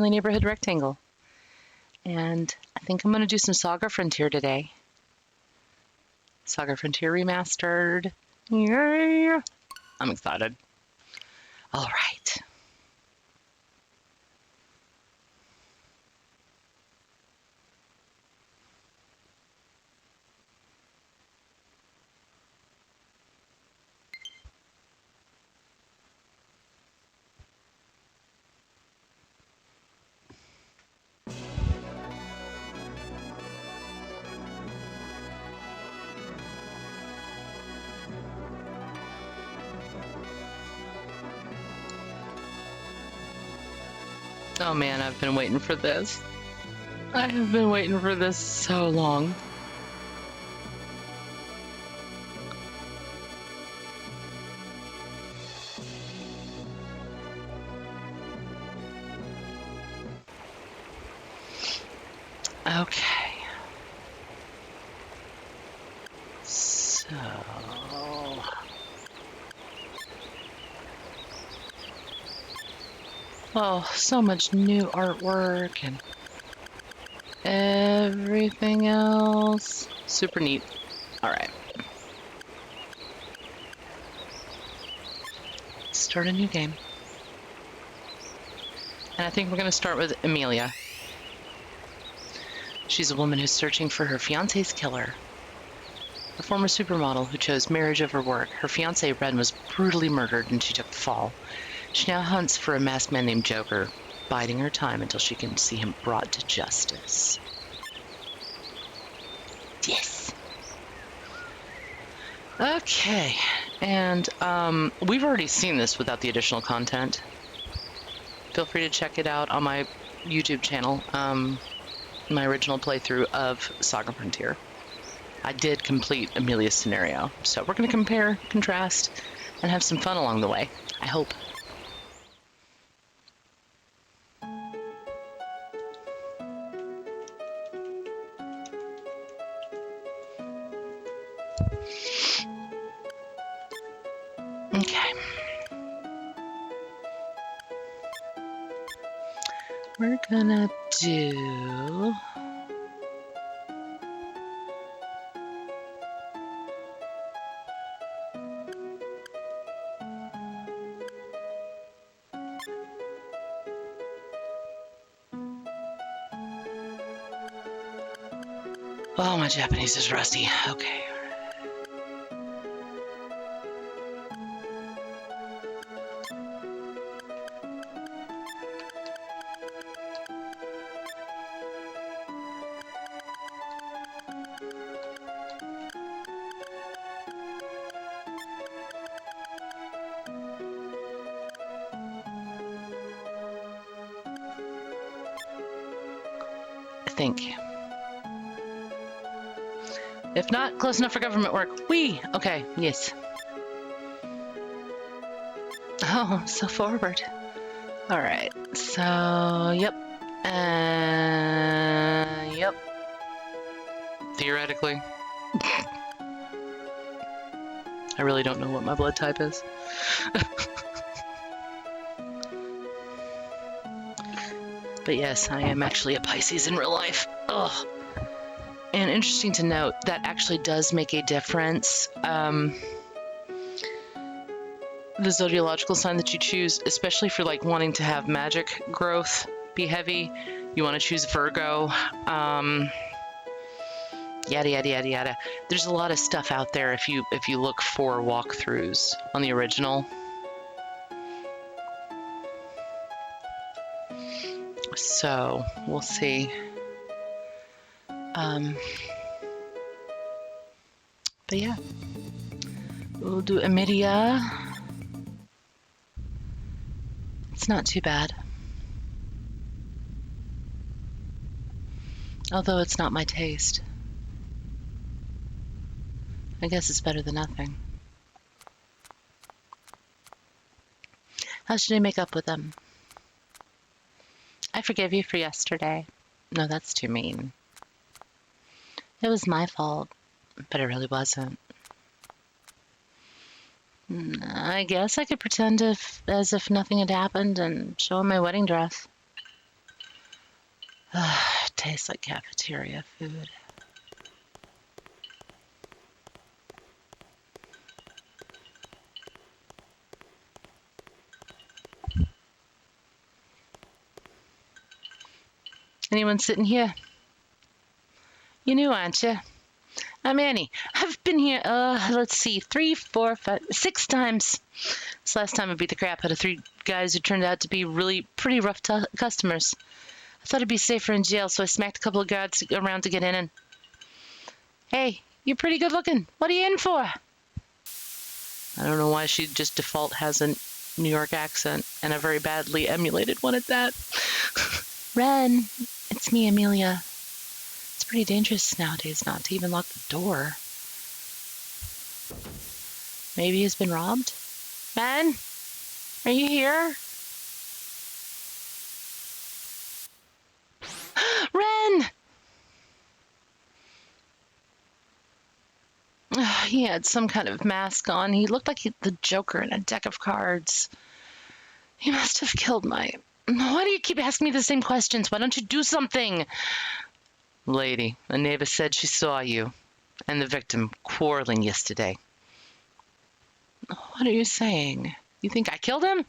neighborhood rectangle. And I think I'm going to do some SaGa Frontier today. SaGa Frontier Remastered. Yeah! I'm excited. All right. Oh man, I've been waiting for this. I have been waiting for this so long. Okay. So... oh, so much new artwork and everything else. Super neat. All right. Start a new game. And I think we're going to start with Emelia. She's a woman who's searching for her fiancé's killer. A former supermodel who chose marriage over work. Her fiancé, Ren, was brutally murdered and she took the fall. She now hunts for a masked man named Joker, biding her time until she can see him brought to justice. Yes! Okay, and we've already seen this without the additional content. Feel free to check it out on my YouTube channel, my original playthrough of SaGa Frontier. I did complete Emelia's scenario, so we're going to compare, contrast, and have some fun along the way, I hope. Okay. We're gonna do... oh, my Japanese is rusty. Okay. I think. If not, close enough for government work. Whee! Okay, yes. Oh, so forward. Alright, so, yep. Yep. Theoretically. I really don't know what my blood type is. But yes, I am actually a Pisces in real life. Ugh. And interesting to note, that actually does make a difference. The zodiological sign that you choose, especially for like wanting to have magic growth be heavy, you want to choose Virgo. Yada yada yada yada. There's a lot of stuff out there if you look for walkthroughs on the original. So we'll see. But yeah, we'll do Emelia. It's not too bad. Although it's not my taste. I guess it's better than nothing. How should I make up with them? I forgive you for yesterday. No, that's too mean. It was my fault, but it really wasn't. I guess I could pretend as if nothing had happened and show him my wedding dress. Tastes like cafeteria food. Anyone sitting here? You new, aren't you? I'm Annie. I've been here, let's see, 3, 4, 5, 6 times. This last time I beat the crap out of 3 guys who turned out to be really pretty rough customers. I thought I'd be safer in jail, so I smacked a couple of guards around to get in and... Hey, you're pretty good looking. What are you in for? I don't know why she just default has a New York accent, and a very badly emulated one at that. Ren, it's me, Emelia. It's pretty dangerous nowadays not to even lock the door. Maybe he's been robbed? Ren? Are you here? Ren! He had some kind of mask on. He looked like the Joker in a deck of cards. He must have killed my... Why do you keep asking me the same questions? Why don't you do something? Lady, a neighbor said she saw you and the victim quarreling yesterday. What are you saying? You think I killed him?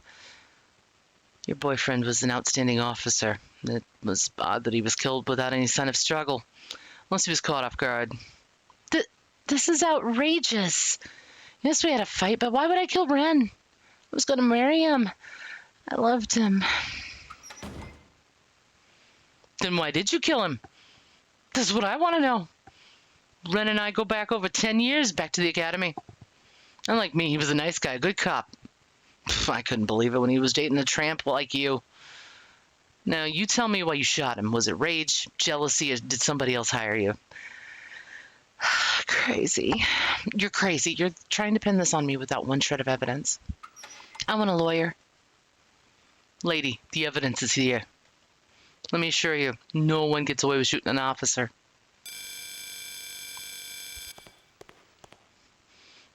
Your boyfriend was an outstanding officer. It was odd that he was killed without any sign of struggle. Unless he was caught off guard. This is outrageous. Yes, we had a fight, but why would I kill Ren? I was going to marry him. I loved him. Then why did you kill him? That's what I want to know. Ren and I go back over 10 years back to the academy. Unlike me, he was a nice guy, a good cop. I couldn't believe it when he was dating a tramp like you. Now, you tell me why you shot him. Was it rage, jealousy, or did somebody else hire you? Crazy. You're crazy. You're trying to pin this on me without one shred of evidence. I want a lawyer. Lady, the evidence is here. Let me assure you, no one gets away with shooting an officer.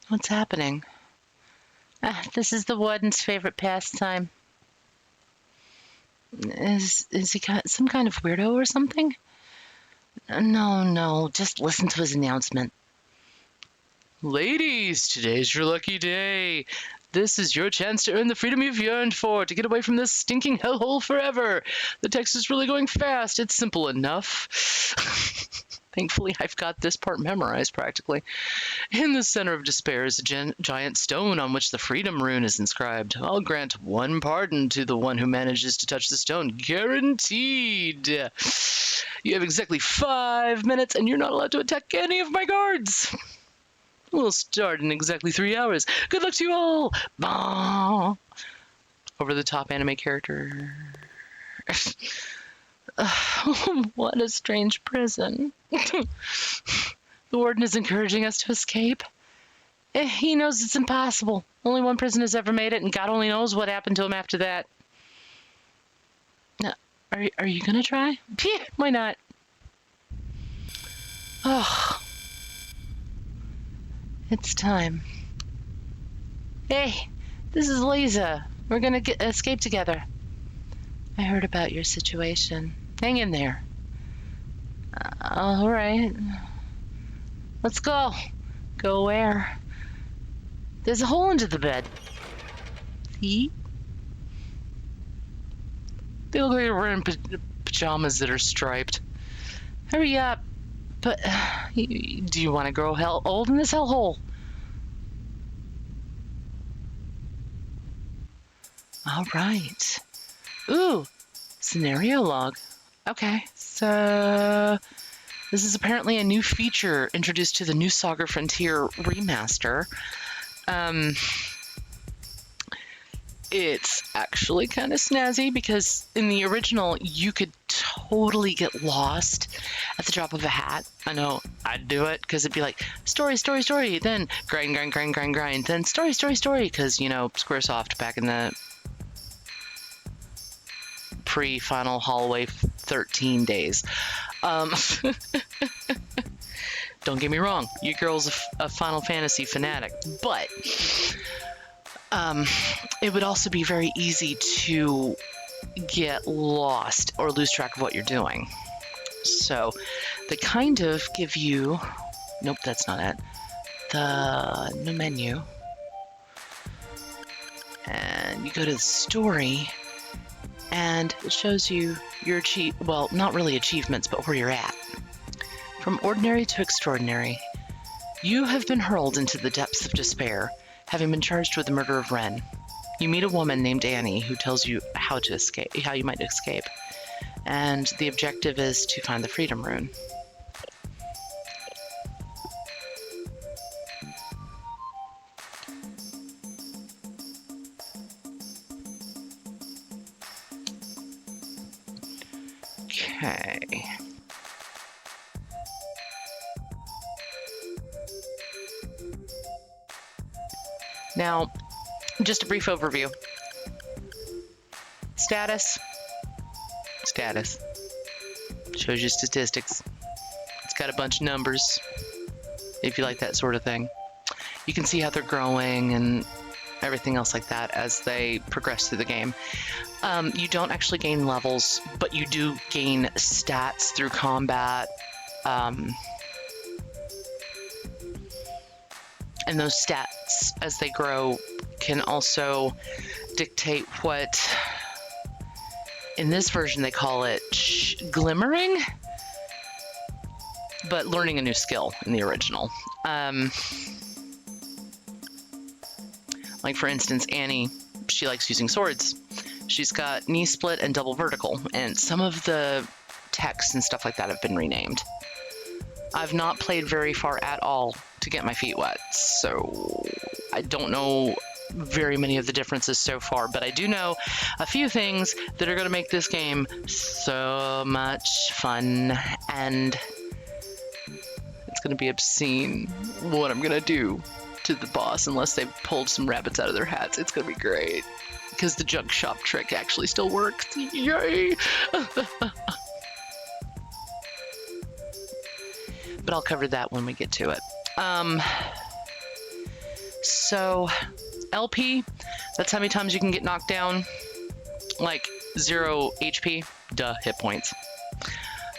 What's happening? This is the warden's favorite pastime. Is he some kind of weirdo or something? No, just listen to his announcement. Ladies, today's your lucky day. This is your chance to earn the freedom you've yearned for, to get away from this stinking hellhole forever. The text is really going fast. It's simple enough. Thankfully, I've got this part memorized practically. In the center of despair is a giant stone on which the freedom rune is inscribed. I'll grant one pardon to the one who manages to touch the stone. Guaranteed. You have exactly 5 minutes, and you're not allowed to attack any of my guards. We'll start in exactly 3 hours. Good luck to you all. Bah. Over-the-top anime character. What a strange prison. The warden is encouraging us to escape. He knows it's impossible. Only one prison has ever made it, and God only knows what happened to him after that. Are you gonna try? Yeah, why not? Oh. It's time. Hey, this is Lisa. We're gonna escape together. I heard about your situation. Hang in there. All right. Let's go. Go where? There's a hole under the bed. See? They look like they're wearing pajamas that are striped. Hurry up. But do you want to grow old in this hellhole? All right. Ooh, scenario log. Okay, so this is apparently a new feature introduced to the new SaGa Frontier remaster. It's actually kind of snazzy because in the original, you could totally get lost at the drop of a hat. I know I'd do it because it'd be like, story, story, story, then grind, then story, story, story, because, you know, Squaresoft back in the pre-Final Hallway 13 days. Don't get me wrong, your girl's a Final Fantasy fanatic, but it would also be very easy to get lost or lose track of what you're doing. So they kind of give you, nope, that's not it, the new menu, and you go to the story, and it shows you your well, not really achievements, but where you're at. From ordinary to extraordinary, you have been hurled into the depths of despair, having been charged with the murder of Ren. You meet a woman named Annie who tells you how you might escape. And the objective is to find the Freedom Rune. Okay. Now, just a brief overview. Status. Shows you statistics. It's got a bunch of numbers, if you like that sort of thing. You can see how they're growing and everything else like that as they progress through the game. You don't actually gain levels, but you do gain stats through combat. And those stats, as they grow, can also dictate what, in this version they call it glimmering, but learning a new skill in the original. Like for instance, Annie, she likes using swords. She's got knee split and double vertical, and some of the texts and stuff like that have been renamed. I've not played very far at all to get my feet wet, so I don't know very many of the differences so far, but I do know a few things that are going to make this game so much fun, and it's going to be obscene what I'm going to do to the boss unless they've pulled some rabbits out of their hats. It's going to be great, because the junk shop trick actually still works. Yay! But I'll cover that when we get to it. So LP, that's how many times you can get knocked down. Like 0 HP, duh, hit points.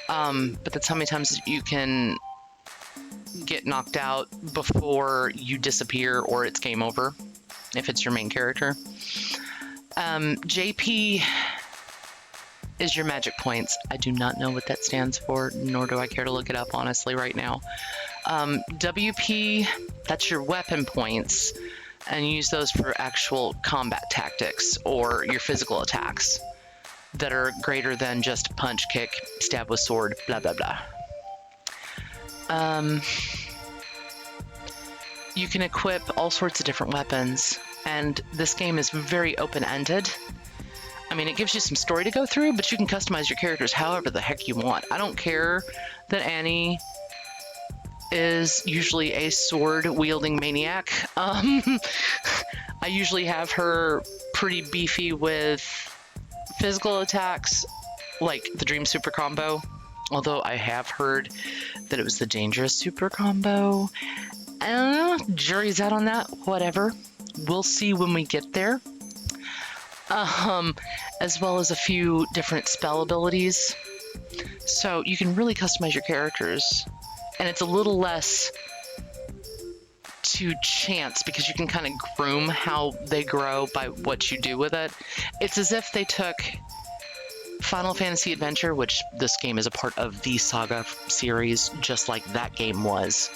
But that's how many times you can get knocked out before you disappear or it's game over, if it's your main character. JP is your magic points. I do not know what that stands for, nor do I care to look it up honestly right now. WP, that's your weapon points, and you use those for actual combat tactics or your physical attacks that are greater than just punch, kick, stab with sword, blah, blah, blah. You can equip all sorts of different weapons, and this game is very open-ended. I mean, it gives you some story to go through, but you can customize your characters however the heck you want. I don't care that Annie is usually a sword-wielding maniac. I usually have her pretty beefy with physical attacks, like the Dream Super Combo, although I have heard that it was the Dangerous Super Combo. I don't know, jury's out on that, whatever. We'll see when we get there. As well as a few different spell abilities. So you can really customize your characters, and it's a little less to chance because you can kind of groom how they grow by what you do with it. It's as if they took Final Fantasy Adventure, which this game is a part of the SaGa series, just like that game was.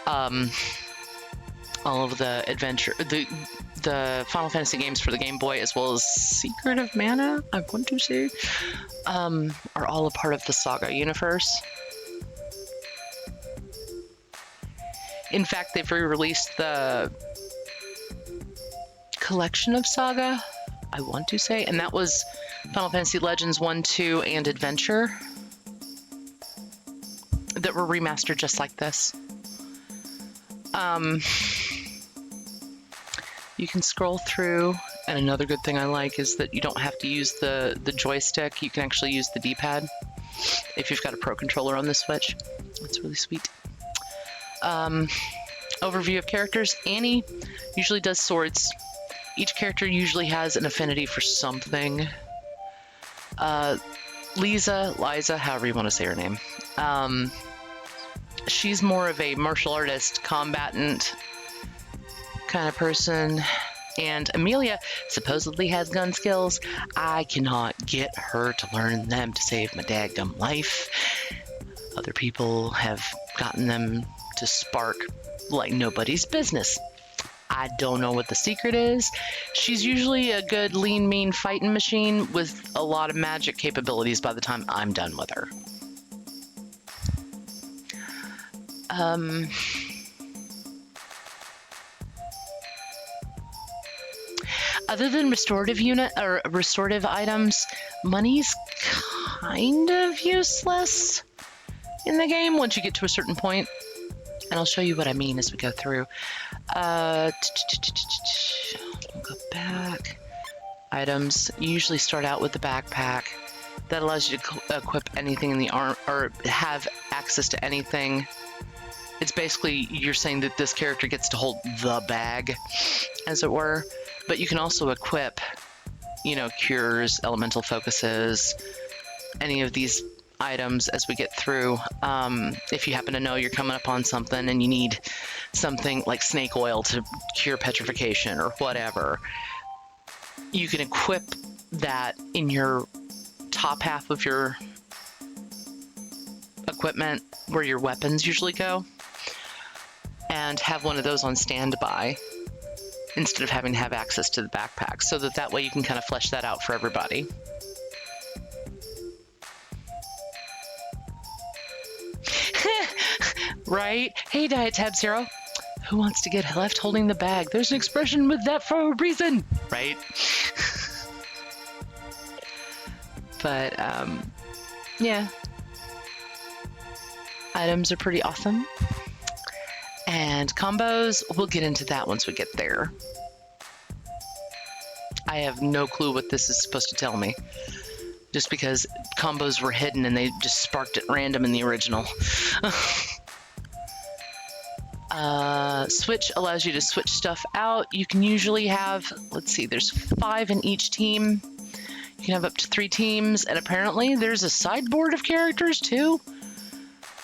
All of the adventure, the Final Fantasy games for the Game Boy, as well as Secret of Mana, I want to say, are all a part of the SaGa universe. In fact, they've re-released the collection of SaGa, I want to say, and that was Final Fantasy Legends 1, 2, and Adventure that were remastered just like this. You can scroll through, and another good thing I like is that you don't have to use the joystick. You can actually use the D-pad if you've got a Pro Controller on the Switch. It's really sweet. Overview of characters. Annie usually does swords. Each character usually has an affinity for something. Liza, however you want to say her name. She's more of a martial artist, combatant kind of person. And Emelia supposedly has gun skills. I cannot get her to learn them to save my dadgum life. Other people have gotten them to spark like nobody's business. I don't know what the secret is. She's usually a good, lean, mean fighting machine with a lot of magic capabilities by the time I'm done with her. Other than restorative items, money's kind of useless in the game once you get to a certain point. And I'll show you what I mean as we go through. We'll go back. Items. You usually start out with the backpack. That allows you to equip anything in the arm, or have access to anything. It's basically, you're saying that this character gets to hold the bag, as it were. But you can also equip, cures, elemental focuses, any of these items as we get through. If you happen to know you're coming up on something and you need something like snake oil to cure petrification or whatever, you can equip that in your top half of your equipment where your weapons usually go, and have one of those on standby instead of having to have access to the backpack, so that way you can kind of flesh that out for everybody. Right? Hey, Diet Tab Zero. Who wants to get left holding the bag? There's an expression with that for a reason, right? But, yeah. Items are pretty awesome. And combos, we'll get into that once we get there. I have no clue what this is supposed to tell me. Just because combos were hidden and they just sparked at random in the original. Switch allows you to switch stuff out. You can usually have, let's see, there's 5 in each team. You can have up to 3 teams, and apparently there's a sideboard of characters too.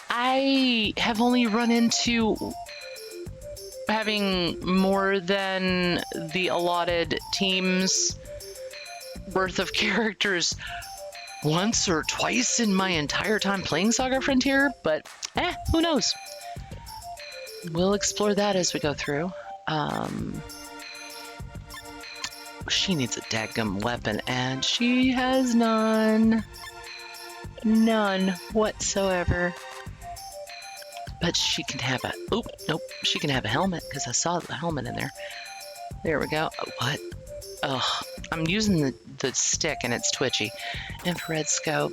I have only run into having more than the allotted teams worth of characters once or twice in my entire time playing SaGa Frontier, but who knows? We'll explore that as we go through. She needs a dadgum weapon, and she has none. None whatsoever. But she can have a... Oh, nope. She can have a helmet, because I saw the helmet in there. There we go. What? Ugh. I'm using the stick, and it's twitchy. Infrared scope.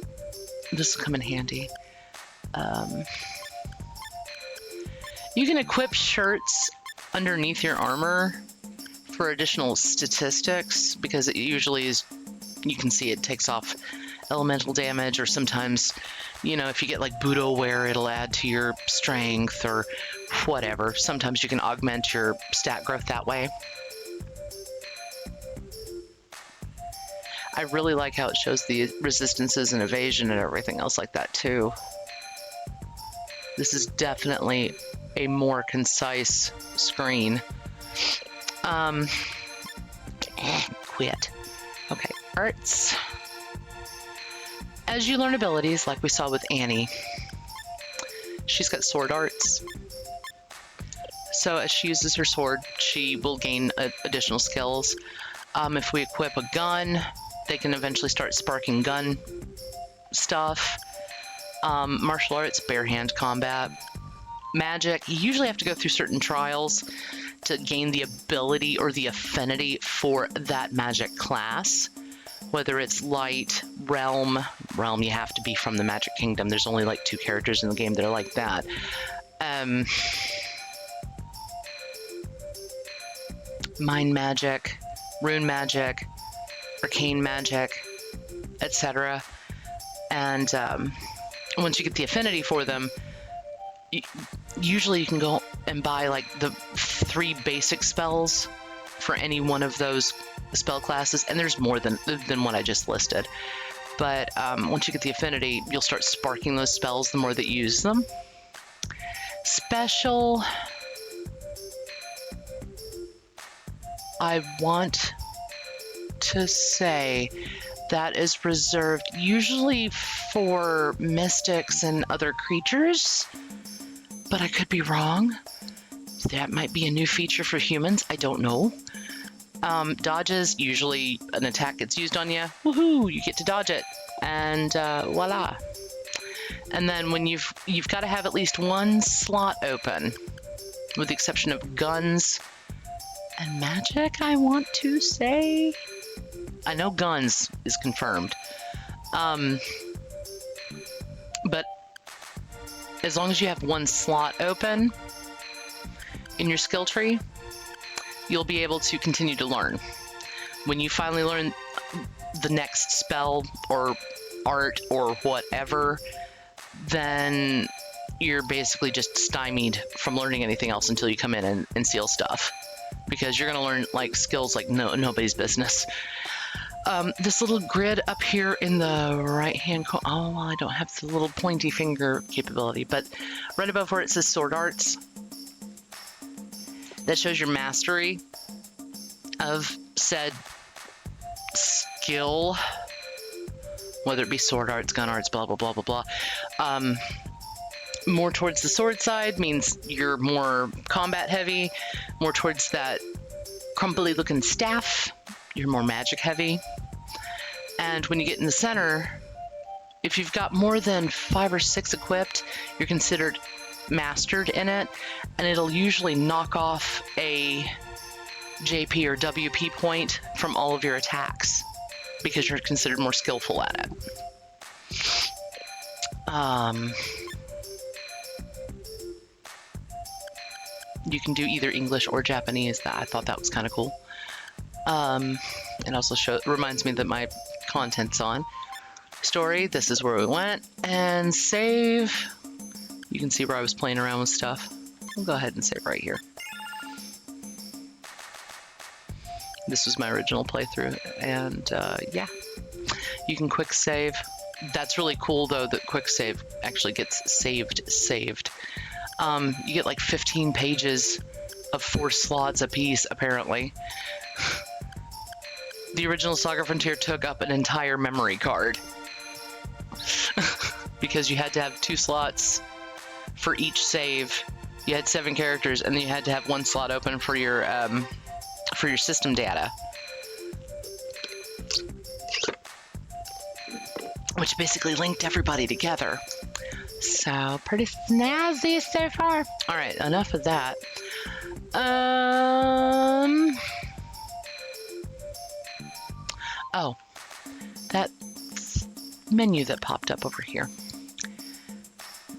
This will come in handy. You can equip shirts underneath your armor for additional statistics, because it usually is... You can see it takes off elemental damage, or sometimes... if you get like Budo wear, it'll add to your strength or whatever. Sometimes you can augment your stat growth that way. I really like how it shows the resistances and evasion and everything else like that too. This is definitely a more concise screen. Quit. Okay, arts. As you learn abilities, like we saw with Annie, she's got sword arts. So as she uses her sword, she will gain additional skills. If we equip a gun, they can eventually start sparking gun stuff. Martial arts, bare hand combat. Magic, you usually have to go through certain trials to gain the ability or the affinity for that magic class. Whether it's light, realm, you have to be from the Magic Kingdom. There's only like 2 characters in the game that are like that. Mind magic, rune magic, arcane magic, etc. And once you get the affinity for them, usually you can go and buy like the 3 basic spells for any one of those spell classes, and there's more than what I just listed. But once you get the affinity, you'll start sparking those spells the more that you use them. Special, I want to say that is reserved usually for mystics and other creatures, but I could be wrong. That might be a new feature for humans. I don't know. Dodges, usually an attack gets used on you. Woohoo! You get to dodge it, and voila. And then when you've got to have at least one slot open, with the exception of guns and magic, I want to say. I know guns is confirmed. But as long as you have one slot open in your skill tree, you'll be able to continue to learn. When you finally learn the next spell or art or whatever, then you're basically just stymied from learning anything else until you come in and seal stuff. Because you're going to learn like skills like nobody's business. This little grid up here in the right-hand corner, oh, well, I don't have the little pointy finger capability, but right above where it says Sword Arts, that shows your mastery of said skill, whether it be sword arts, gun arts, blah, blah, blah, blah, blah. More towards the sword side means you're more combat heavy. More towards that crumbly looking staff, you're more magic heavy. And when you get in the center, if you've got more than 5 or 6 equipped, you're considered mastered in it, and it'll usually knock off a JP or WP point from all of your attacks because you're considered more skillful at it. You can do either English or Japanese. I thought that was kind of cool. It also reminds me that my content's on. Story, this is where we went. And save. You can see where I was playing around with stuff. We'll go ahead and save right here. This was my original playthrough, and yeah. You can quick save. That's really cool, though, that quick save actually gets saved. You get like 15 pages of 4 slots apiece, apparently. The original Saga Frontier took up an entire memory card. Because you had to have 2 slots for each save. You had 7 characters, and then you had to have 1 slot open for your system data. Which basically linked everybody together. So, pretty snazzy so far. Alright, enough of that. Oh, that menu that popped up over here.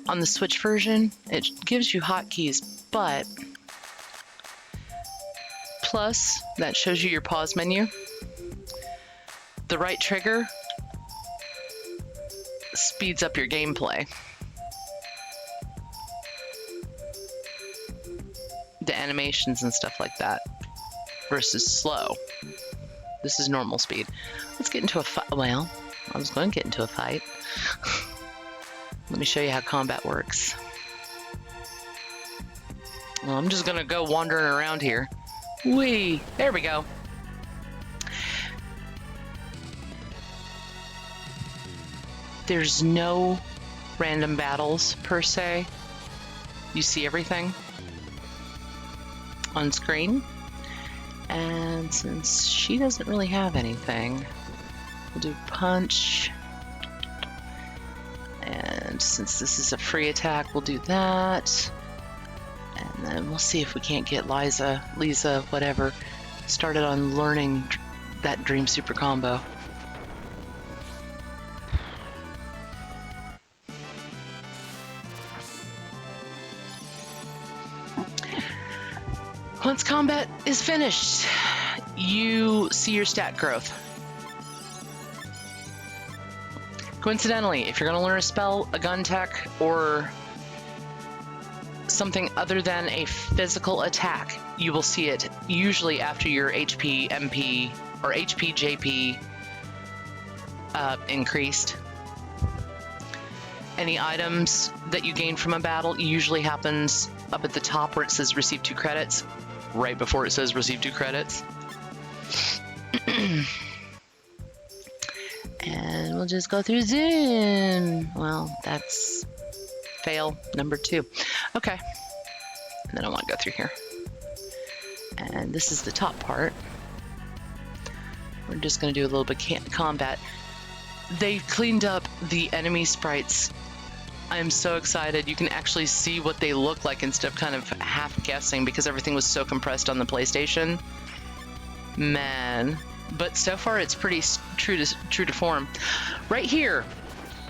On the Switch version, it gives you hotkeys, but plus, that shows you your pause menu. The right trigger speeds up your gameplay. The animations and stuff like that versus slow. This is normal speed. Let's get into a fight. Well, I was going to get into a fight. Let me show you how combat works. Well, I'm just going to go wandering around here. Whee! There we go. There's no random battles, per se. You see everything on screen. And since she doesn't really have anything, we'll do punch. And since this is a free attack, we'll do that. And then we'll see if we can't get Lisa, whatever, started on learning that Dream Super combo. Once combat is finished, you see your stat growth. Coincidentally, if you're going to learn a spell, a gun tech, or something other than a physical attack, you will see it usually after your HP, MP, or HP, JP increased. Any items that you gain from a battle usually happens up at the top where it says receive 2 credits, right before it says receive 2 credits. And we'll just go through Zoom. Well, that's fail number 2. Okay. And then I want to go through here. And this is the top part. We're just going to do a little bit of combat. They cleaned up the enemy sprites. I'm so excited. You can actually see what they look like instead of kind of half guessing because everything was so compressed on the PlayStation. Man. But so far it's pretty true to form. Right here,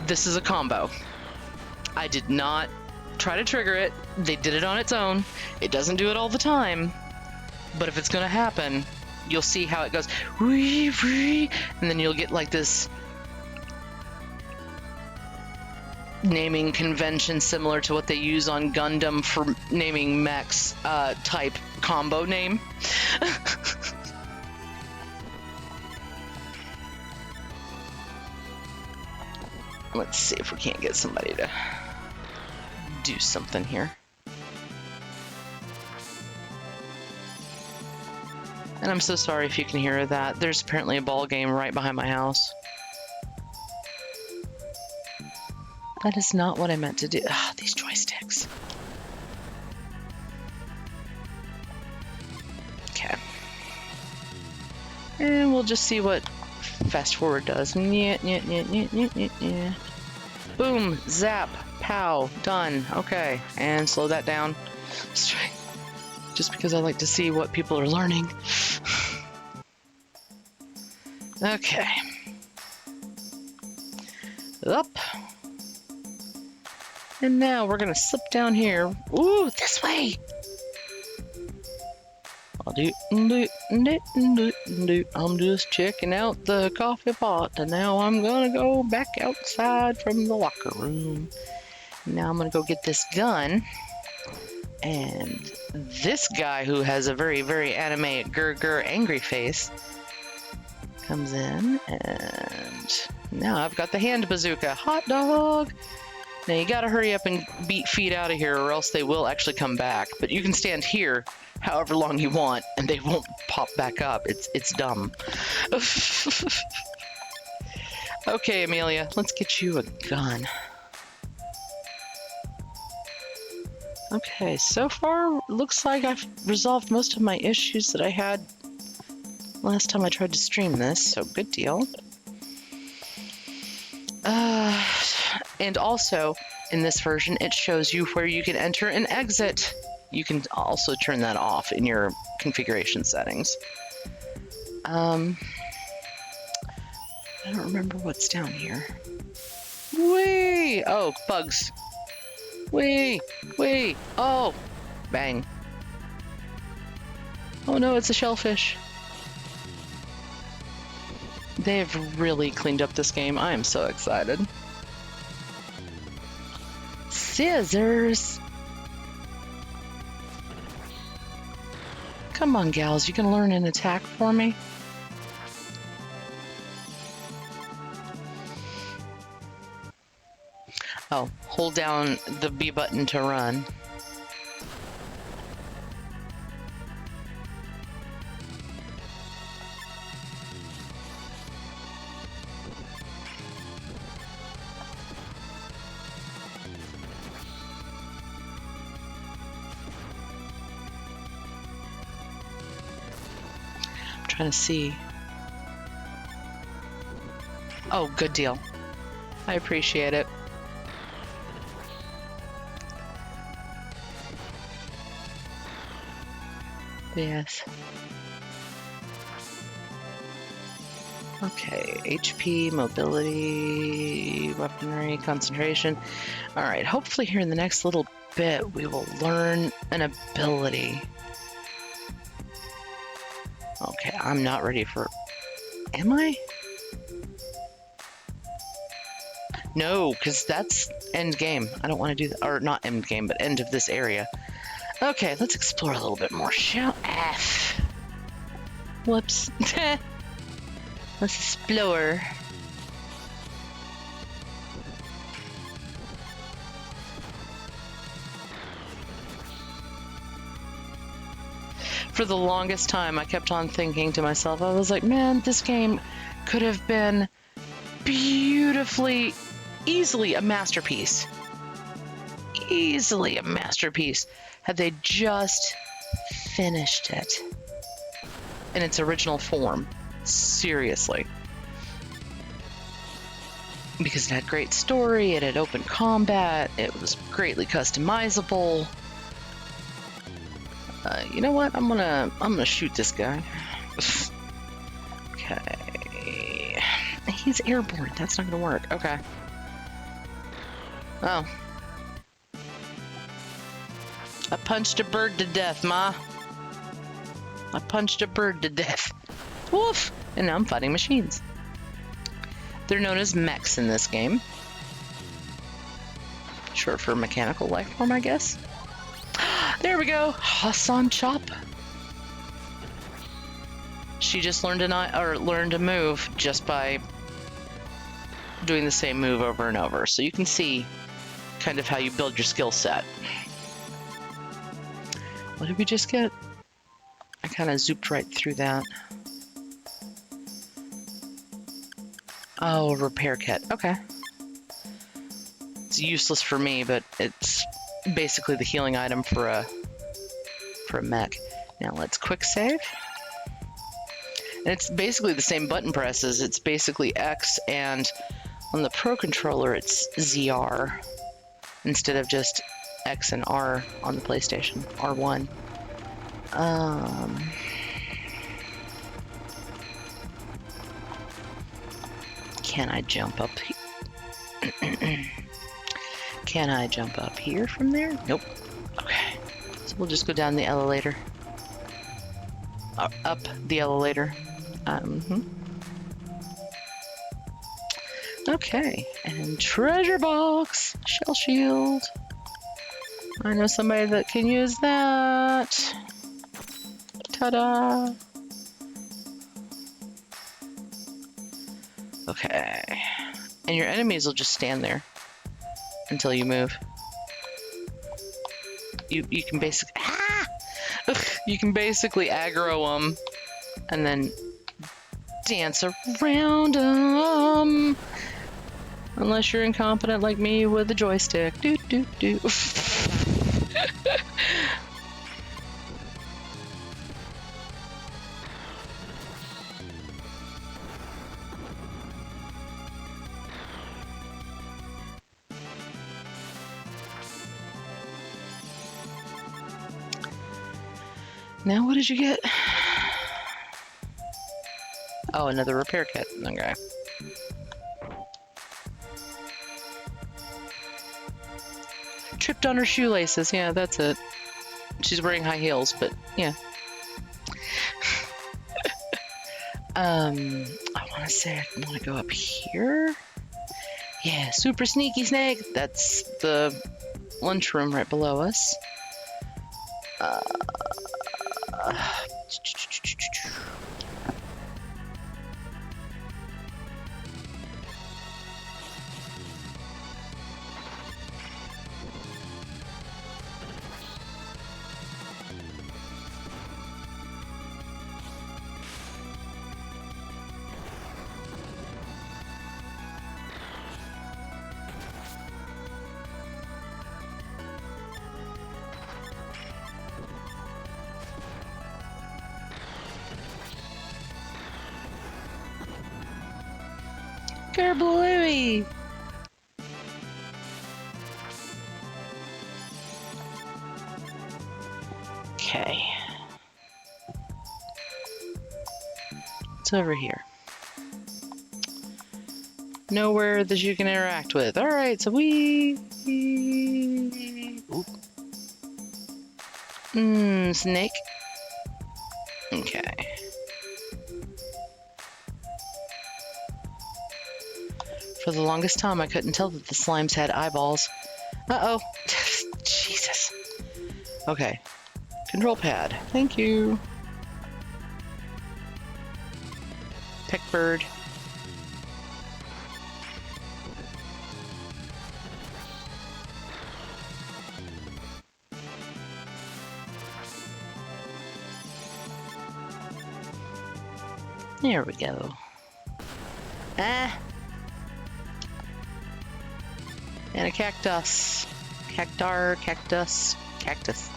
this is a combo. I did not try to trigger it. They did it on its own. It doesn't do it all the time. But if it's going to happen, you'll see how it goes. And then you'll get like this naming convention similar to what they use on Gundam for naming mechs type combo name. Let's see if we can't get somebody to do something here. And I'm so sorry if you can hear that. There's apparently a ball game right behind my house. That is not what I meant to do. Ah, these joysticks. Okay. And we'll just see what fast forward does. Boom, zap, pow, done. Okay, and slow that down. Just because I like to see what people are learning. Okay. Up. And now we're gonna slip down here. Ooh, this way! I'm just checking out the coffee pot, and now I'm gonna go back outside from the locker room. Now I'm gonna go get this gun. And this guy who has a very, very anime grr angry face comes in, and now I've got the hand bazooka. Hot dog! Now you gotta hurry up and beat feet out of here or else they will actually come back. But you can stand here however long you want and they won't pop back up. It's dumb. Okay, Emelia, let's get you a gun. Okay, so far looks like I've resolved most of my issues that I had last time I tried to stream this, so good deal. And also, in this version, it shows you where you can enter and exit. You can also turn that off in your configuration settings. I don't remember what's down here. Whee! Oh, bugs. Whee! Whee! Oh! Bang. Oh no, it's a shellfish. They have really cleaned up this game. I am so excited. Scissors! Come on, gals. You can learn an attack for me? Oh, hold down the B button to run. I'm trying to see. Oh, good deal. I appreciate it. Yes. Okay, HP, mobility, weaponry, concentration. Alright, hopefully here in the next little bit we will learn an ability. Okay, I'm not ready for... Am I? No, because that's end game. I don't want to do that. Or not end game, but end of this area. Okay, let's explore a little bit more, shall F. Whoops. Let's explore. For the longest time, I kept on thinking to myself, I was like, man, this game could have been beautifully, easily a masterpiece. Easily a masterpiece had they just finished it in its original form. Seriously. Because it had great story, it had open combat, it was greatly customizable. You know what? I'm gonna shoot this guy. Okay. He's airborne. That's not gonna work. Okay. Oh. I punched a bird to death, Ma. I punched a bird to death. Woof! And now I'm fighting machines. They're known as mechs in this game. Short for mechanical life form, I guess. There we go. Hassan Chop. She just learned to move just by doing the same move over and over. So you can see kind of how you build your skill set. What did we just get? I kind of zooped right through that. Oh, repair kit. Okay. It's useless for me, but it's basically the healing item for a mech. Now let's quick save. And it's basically the same button presses. It's basically X, and on the Pro controller it's ZR instead of just X and R on the PlayStation. R1. Can I jump up here? Can I jump up here from there? Nope. Okay. So we'll just go down the elevator. Up the elevator. Okay. And treasure box. Shell shield. I know somebody that can use that. Ta-da! Okay. And your enemies will just stand there until you move. You can basically you can basically aggro them and then dance around them. Unless you're incompetent like me with a joystick. Do do do. Now what did you get? Oh, another repair kit. Okay. Tripped on her shoelaces. Yeah, that's it. She's wearing high heels, but yeah. I want to say I want to go up here. Yeah, super sneaky snake. That's the lunchroom right below us. Kerblooey! Okay. It's over here. Nowhere that you can interact with. Alright, so we... snake. Okay. For the longest time, I couldn't tell that the slimes had eyeballs. Uh-oh. Jesus. Okay. Control pad. Thank you. Pickbird. There we go. Ah. And a cactus. Cactar, cactus, cactus.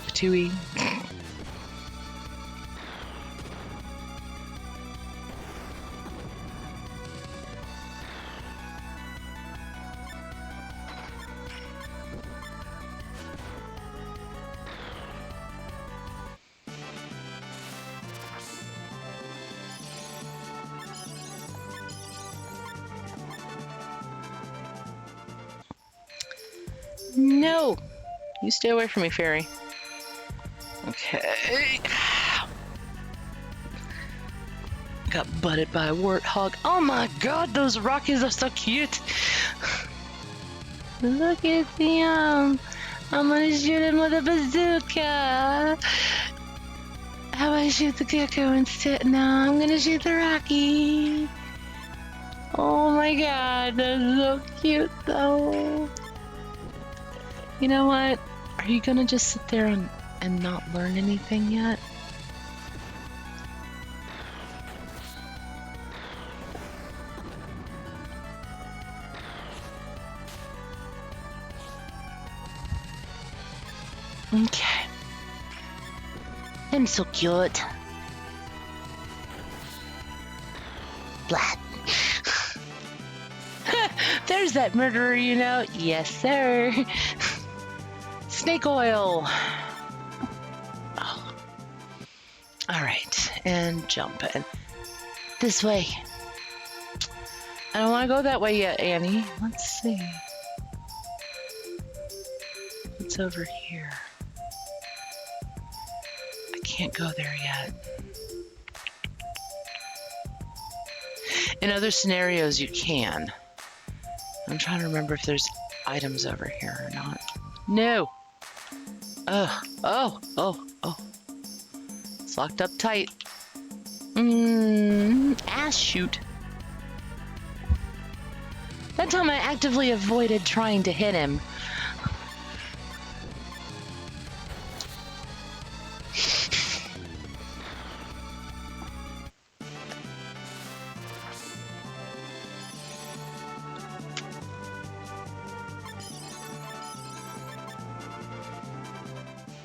Patooey. No! You stay away from me, fairy. Okay. Got butted by a warthog. Oh my god, those Rockies are so cute! Look at them! I'm gonna shoot him with a bazooka! How about I shoot the gecko instead? No, I'm gonna shoot the Rocky! Oh my god, they're so cute though! You know what? Are you gonna just sit there and not learn anything yet? Okay. I'm so cute. Blat. There's that murderer, you know. Yes, sir. Snake oil. Oh. All right, and jump in. This way. I don't want to go that way yet, Annie. Let's see. What's over here? I can't go there yet. In other scenarios, you can. I'm trying to remember if there's items over here or not. No. Oh. It's locked up tight. Ass shoot. That time I actively avoided trying to hit him.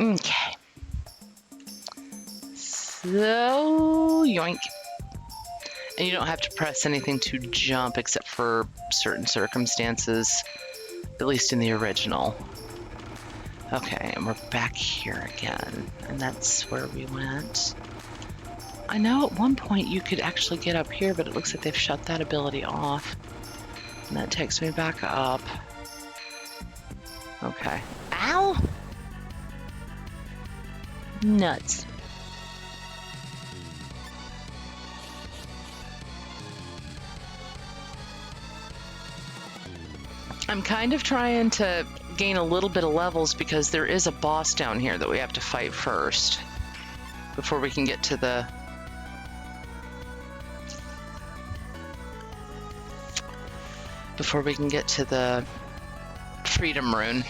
Okay. So, yoink. And you don't have to press anything to jump except for certain circumstances, at least in the original. Okay, and we're back here again. And that's where we went. I know at one point you could actually get up here, but it looks like they've shut that ability off. And that takes me back up. Okay. Ow! Nuts. I'm kind of trying to gain a little bit of levels because there is a boss down here that we have to fight first before we can get to the freedom rune.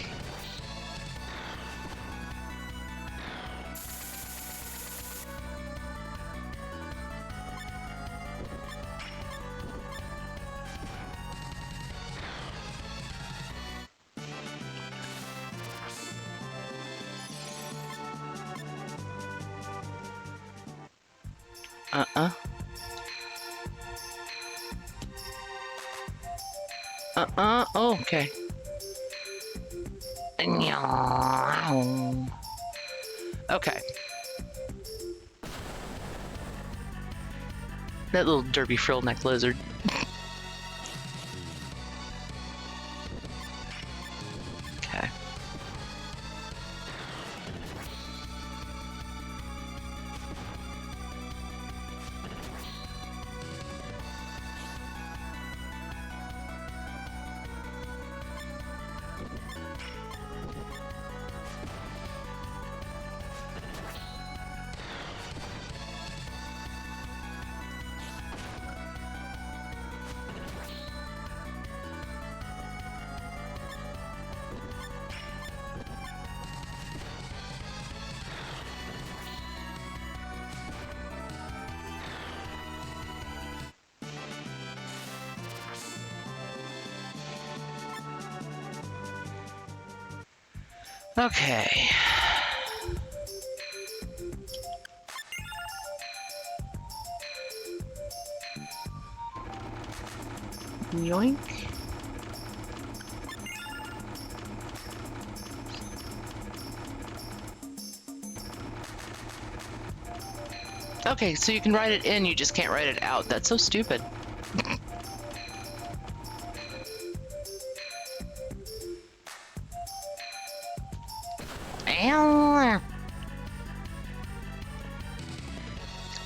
Oh, okay. Okay. That little derby frill neck lizard. Okay. Okay. Yoink. Okay, so you can write it in, you just can't write it out. That's so stupid.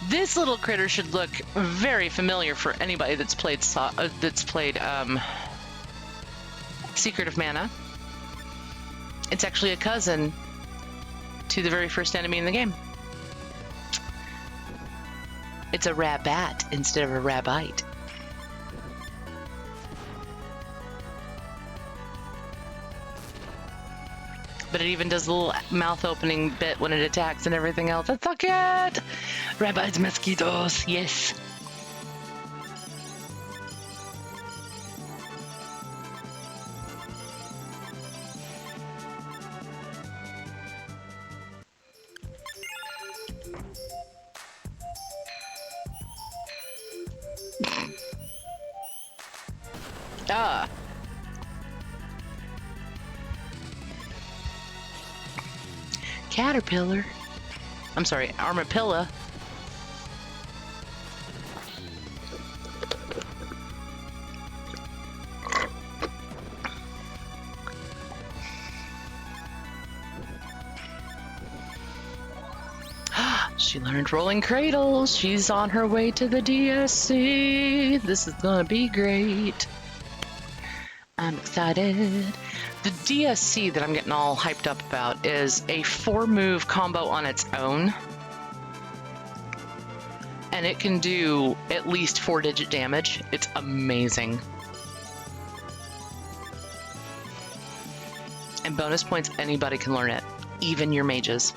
This little critter should look very familiar for anybody that's played Secret of Mana. It's actually a cousin to the very first enemy in the game. It's a rabat instead of a rabbite. But it even does the little mouth opening bit when it attacks and everything else. That's so cute! Rabbits, mosquitoes, yes. Ah. Caterpillar. I'm sorry, Armapilla. She learned rolling cradles. She's on her way to the DSC. This is gonna be great. I'm excited. The DSC that I'm getting all hyped up about is a 4-move combo on its own. And it can do at least 4-digit damage. It's amazing. And bonus points, anybody can learn it. Even your mages.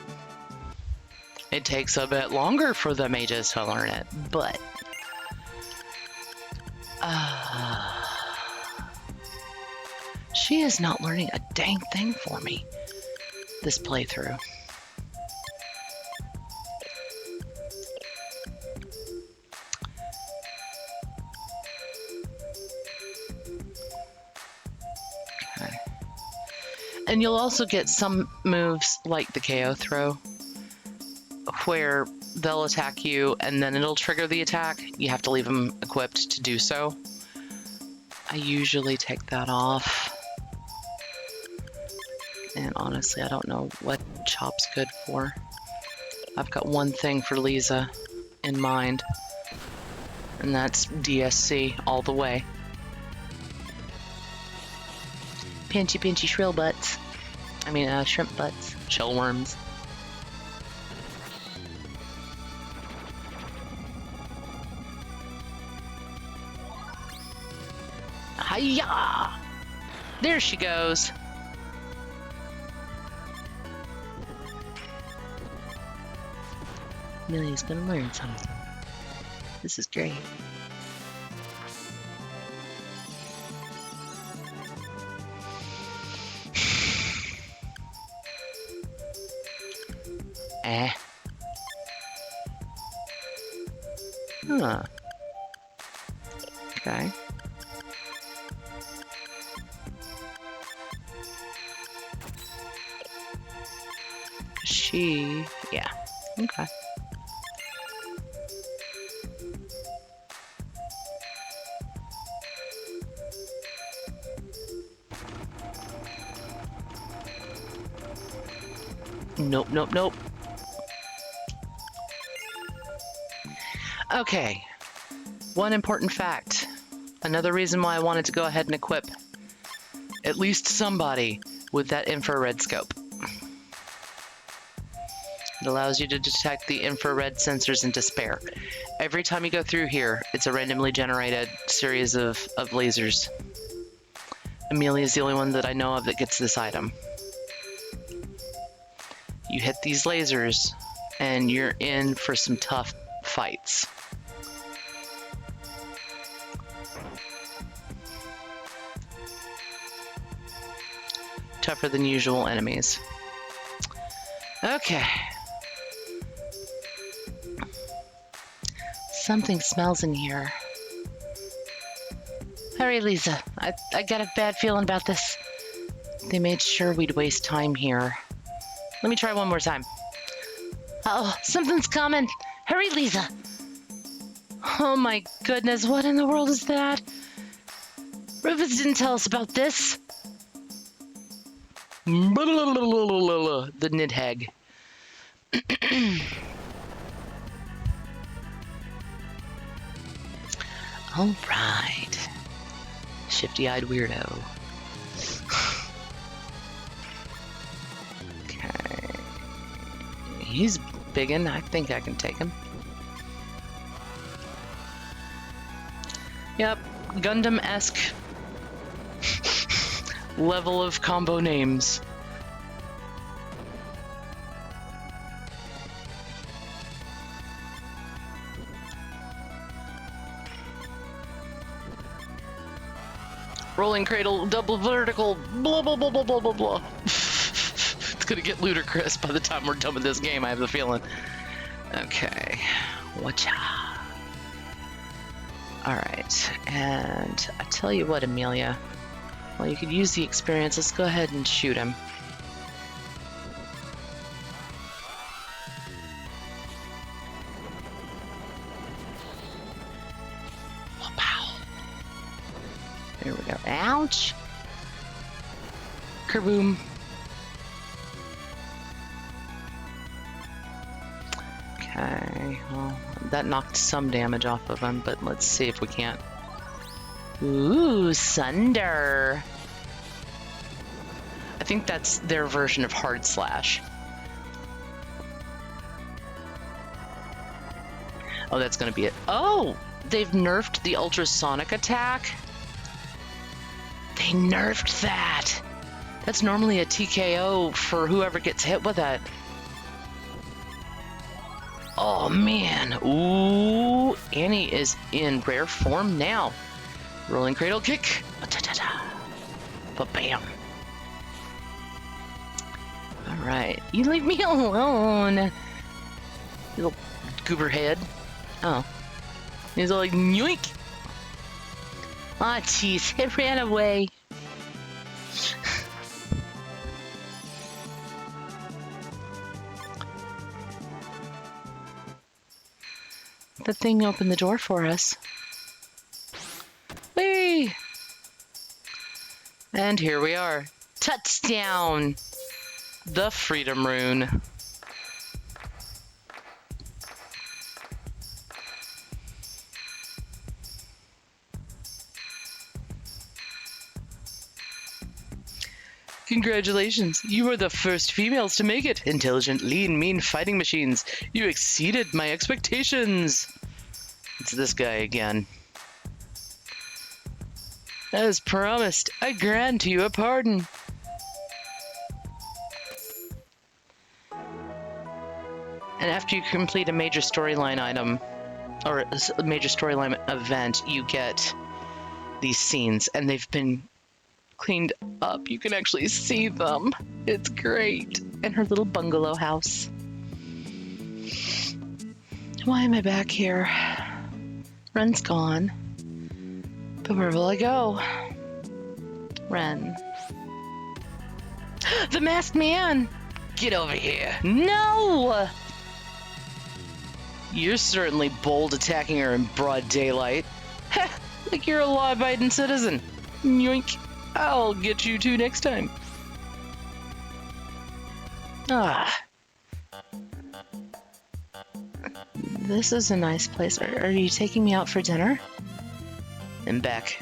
It takes a bit longer for the mages to learn it, but... she is not learning a dang thing for me this playthrough. Okay. And you'll also get some moves like the KO throw, where they'll attack you and then it'll trigger the attack. You have to leave them equipped to do so. I usually take that off. And honestly, I don't know what Chop's good for. I've got one thing for Lisa in mind, and that's DSC all the way. Pinchy, pinchy, shrill butts. I mean, shrimp butts. Shell worms. Hiya! There she goes. Emelia's gonna learn something. This is great. Huh. Okay. Yeah. Okay. Nope, nope, nope. Okay. One important fact. Another reason why I wanted to go ahead and equip at least somebody with that infrared scope. It allows you to detect the infrared sensors in despair. Every time you go through here, it's a randomly generated series of lasers. Emelia is the only one that I know of that gets this item. You hit these lasers, and you're in for some tough fights. Tougher than usual enemies. Okay. Something smells in here. Hurry, Lisa. I got a bad feeling about this. They made sure we'd waste time here. Let me try one more time. Oh, something's coming. Hurry, Lisa. Oh my goodness, what in the world is that? Rufus didn't tell us about this. The Nidhegg. All right. Shifty-eyed weirdo. Okay. He's biggin'. I think I can take him. Yep. Gundam-esque level of combo names. Rolling cradle, double vertical, blah, blah, blah, blah, blah, blah, blah. It's gonna get ludicrous by the time we're done with this game, I have the feeling. Okay. Watcha. Alright, and I tell you what, Emelia. Well, you could use the experience. Let's go ahead and shoot him. There we go. Ouch! Kerboom. Okay, well, that knocked some damage off of him, but let's see if we can't. Ooh, Sunder. I think that's their version of Hard Slash. Oh, that's gonna be it. Oh! They've nerfed the ultrasonic attack? They nerfed that! That's normally a TKO for whoever gets hit with it. Oh man, ooh, Annie is in rare form now. Rolling cradle kick, ba-bam. All right, you leave me alone, little goober head. Oh, he's all like yoink. Ah, jeez, it ran away. The thing opened the door for us. Whee! And here we are. Touchdown! The Freedom Rune. Congratulations, you were the first females to make it. Intelligent, lean, mean fighting machines. You exceeded my expectations. It's this guy again. As promised, I grant you a pardon. And after you complete a major storyline item, or a major storyline event, you get these scenes, and they've been cleaned up. You can actually see them. It's great. And her little bungalow house. Why am I back here? Ren's gone. But where will I go? Ren. The masked man! Get over here. No! You're certainly bold attacking her in broad daylight. Heh, like you're a law-abiding citizen. Yoink. I'll get you two next time. Ah. This is a nice place. Are you taking me out for dinner? And back.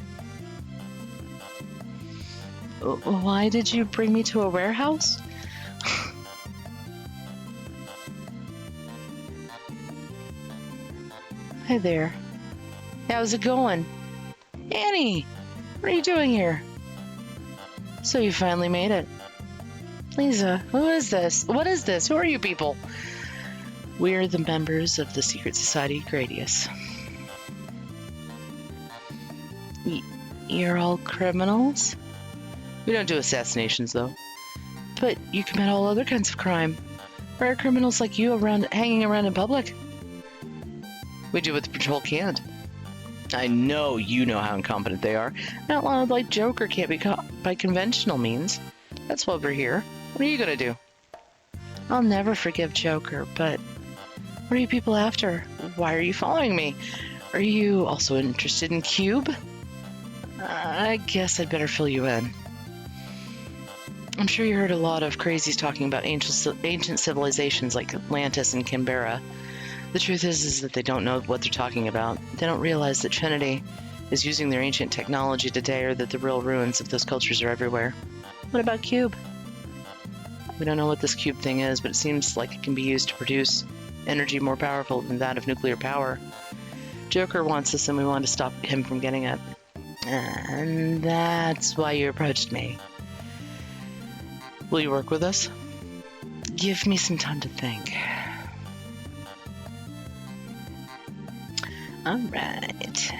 Why did you bring me to a warehouse? Hi there. How's it going? Annie! What are you doing here? So you finally made it. Lisa, who is this? What is this? Who are you people? We're the members of the secret society Gradius. You're all criminals? We don't do assassinations, though. But you commit all other kinds of crime. Where are criminals like you hanging around in public? We do what the patrol can't. I know you know how incompetent they are. An outlaw like Joker can't be caught by conventional means. That's why we're here. What are you gonna do? I'll never forgive Joker, but what are you people after? Why are you following me? Are you also interested in Cube? I guess I'd better fill you in. I'm sure you heard a lot of crazies talking about ancient civilizations like Atlantis and Canberra. The truth is that they don't know what they're talking about. They don't realize that Trinity is using their ancient technology today, or that the real ruins of those cultures are everywhere. What about Cube? We don't know what this Cube thing is, but it seems like it can be used to produce energy more powerful than that of nuclear power. Joker wants this, and we want to stop him from getting it. And that's why you approached me. Will you work with us? Give me some time to think. Alright.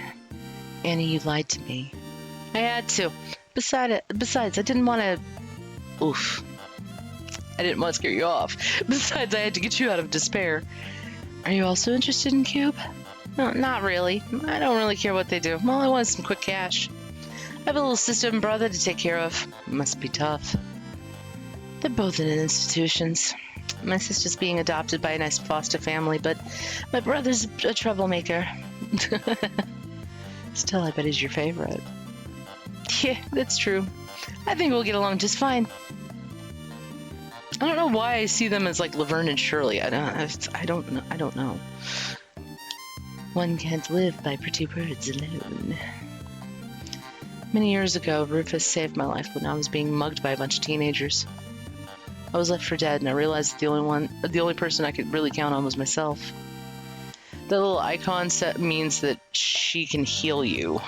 Annie, you lied to me. I had to. Besides, I didn't want to... Oof. I didn't want to scare you off. Besides, I had to get you out of despair. Are you also interested in Cube? No, not really. I don't really care what they do. All I want is some quick cash. I have a little sister and brother to take care of. Must be tough. They're both in institutions. My sister's being adopted by a nice foster family, but my brother's a troublemaker. Still, I bet he's your favorite. Yeah, that's true. I think we'll get along just fine. I don't know why I see them as like Laverne and Shirley. I don't know. One can't live by pretty words alone. Many years ago, Rufus saved my life when I was being mugged by a bunch of teenagers. I was left for dead, and I realized that the only person I could really count on was myself. The little icon set means that she can heal you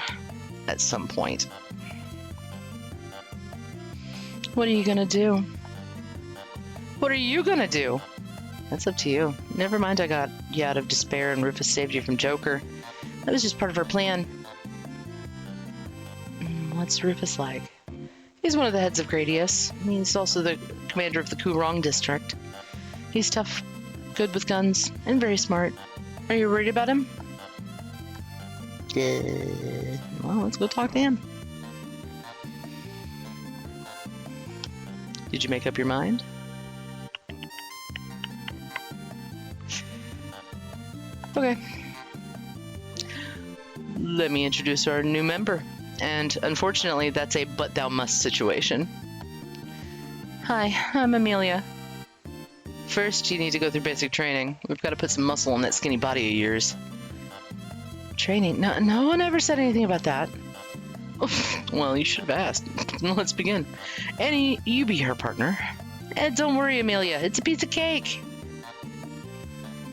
at some point. What are you gonna do? What are you gonna do? That's up to you. Never mind, I got you out of despair and Rufus saved you from Joker. That was just part of our plan. What's Rufus like? He's one of the heads of Gradius. He's also the commander of the Kurong district. He's tough, good with guns, and very smart. Are you worried about him? Good. Well, let's go talk to him. Did you make up your mind? Okay. Let me introduce our new member. And unfortunately, that's a but thou must situation. Hi, I'm Emelia. First, you need to go through basic training. We've got to put some muscle on that skinny body of yours. Training? No one ever said anything about that. Well, you should have asked. Let's begin. Annie, you be her partner. And don't worry, Emelia. It's a piece of cake.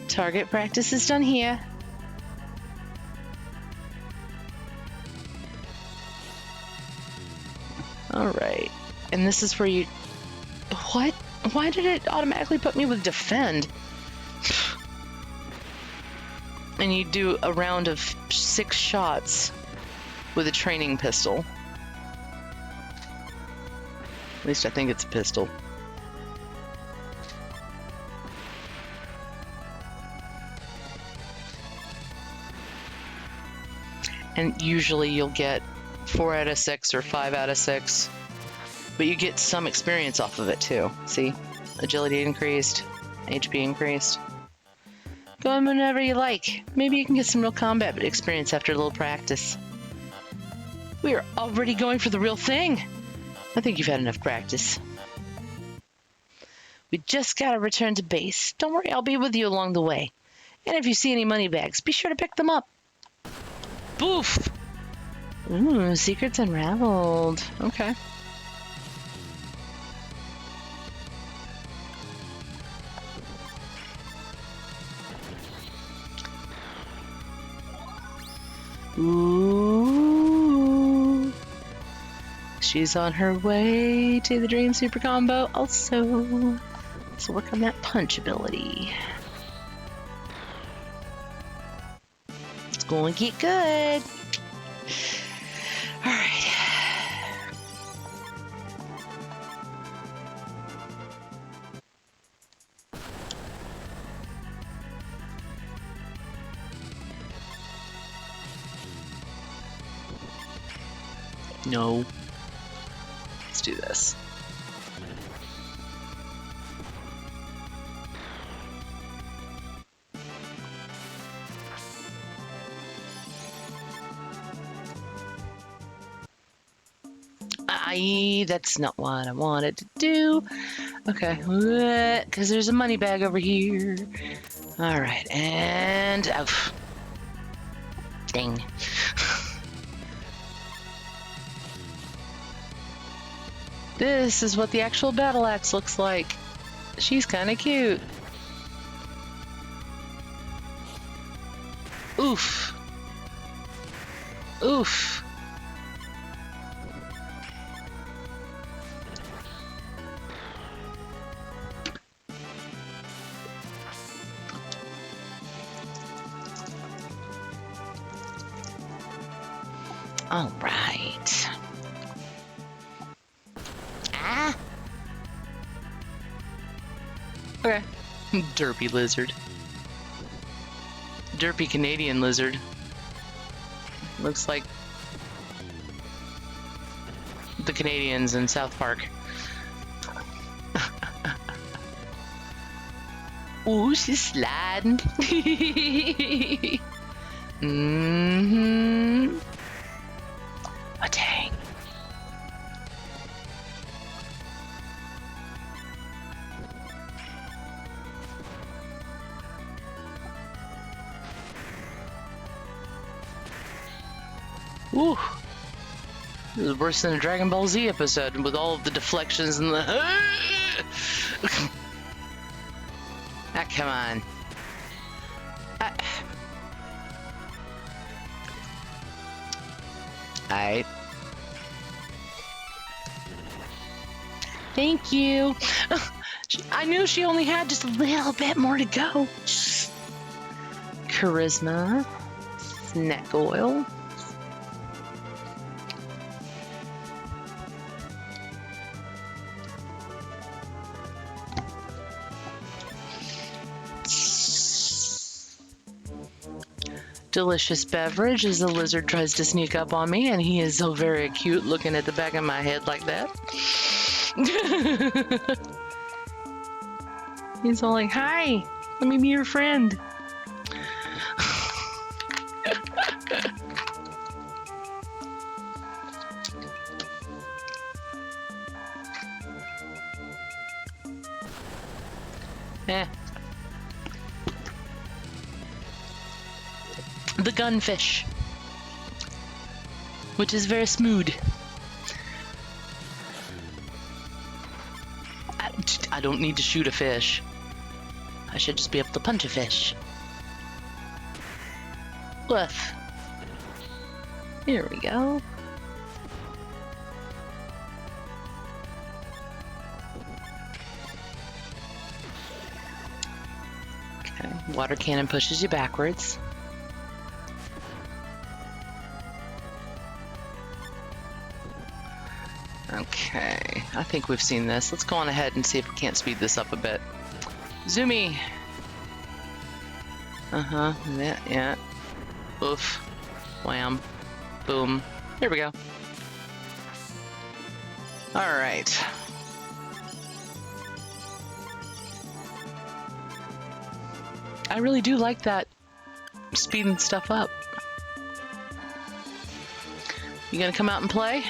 Target practice is done here. Alright. And this is where you... What? Why did it automatically put me with defend? And you do a round of 6 shots with a training pistol. At least I think it's a pistol. And usually you'll get 4 out of 6 or 5 out of 6. But you get some experience off of it too. See? Agility increased. HP increased. Go on whenever you like. Maybe you can get some real combat experience after a little practice. We are already going for the real thing. I think you've had enough practice. We just gotta return to base. Don't worry, I'll be with you along the way. And if you see any money bags, be sure to pick them up. Boof! Ooh, secrets unraveled. Okay. Ooh. She's on her way to the Dream Super Combo. Also, let's work on that punch ability. It's going to get good. All right. No. Let's do this. That's not what I wanted to do. Okay, because there's a money bag over here. All right, and dang. This is what the actual battle axe looks like. She's kind of cute. Oof. Oof. All right. Ah. Okay. Derpy lizard. Derpy Canadian lizard. Looks like the Canadians in South Park. Ooh, she's sliding. Mm-hmm. Oh, dang. Ooh. This is worse than a Dragon Ball Z episode with all of the deflections and the... Ah, come on. Alright. Thank you. I knew she only had just a little bit more to go. Charisma. Snack oil. Delicious beverage as the lizard tries to sneak up on me, and he is so very cute looking at the back of my head like that. He's all like, hi, let me be your friend. Eh. The gunfish, which is very smooth. I don't need to shoot a fish. I should just be able to punch a fish. Woof. Here we go. Okay, water cannon pushes you backwards. Okay, I think we've seen this. Let's go on ahead and see if we can't speed this up a bit. Zoomy! Uh-huh, yeah. Oof. Wham. Boom. There we go. Alright. I really do like that speeding stuff up. You gonna come out and play?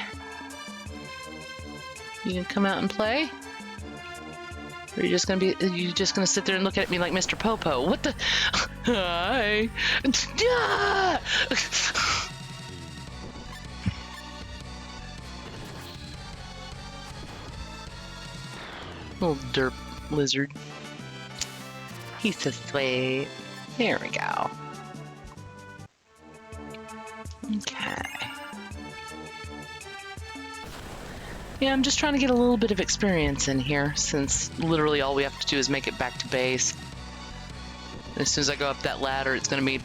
You gonna come out and play? Or are you just gonna sit there and look at me like Mr. Popo? What the? Hi. Little derp lizard. He's so sweet. There we go. Okay. Yeah, I'm just trying to get a little bit of experience in here, since literally all we have to do is make it back to base. As soon as I go up that ladder, it's going to be...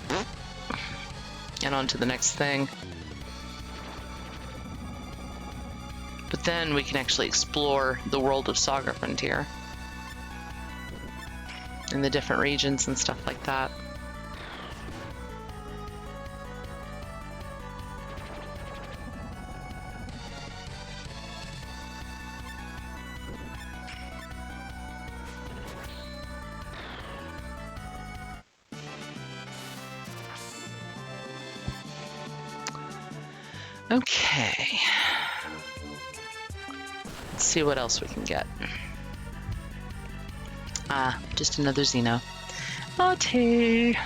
and on to the next thing. But then we can actually explore the world of SaGa Frontier. And the different regions and stuff like that. Okay. Let's see what else we can get. Ah, just another Xeno. Latte.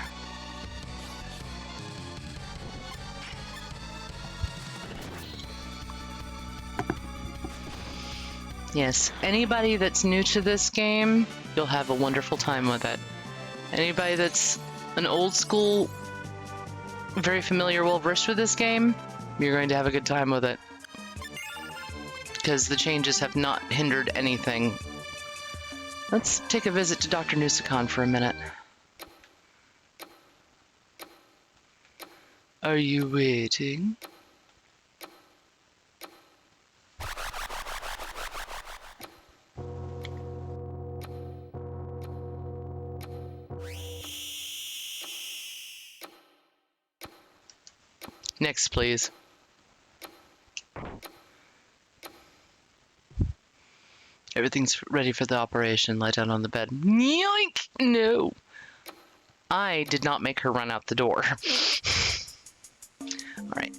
Yes, anybody that's new to this game, you'll have a wonderful time with it. Anybody that's an old school, very familiar, well-versed with this game, you're going to have a good time with it. Because the changes have not hindered anything. Let's take a visit to Dr. Nusicon for a minute. Are you waiting? Next, please. Everything's ready for the operation. Lie down on the bed. Yoink! No. I did not make her run out the door. Alright.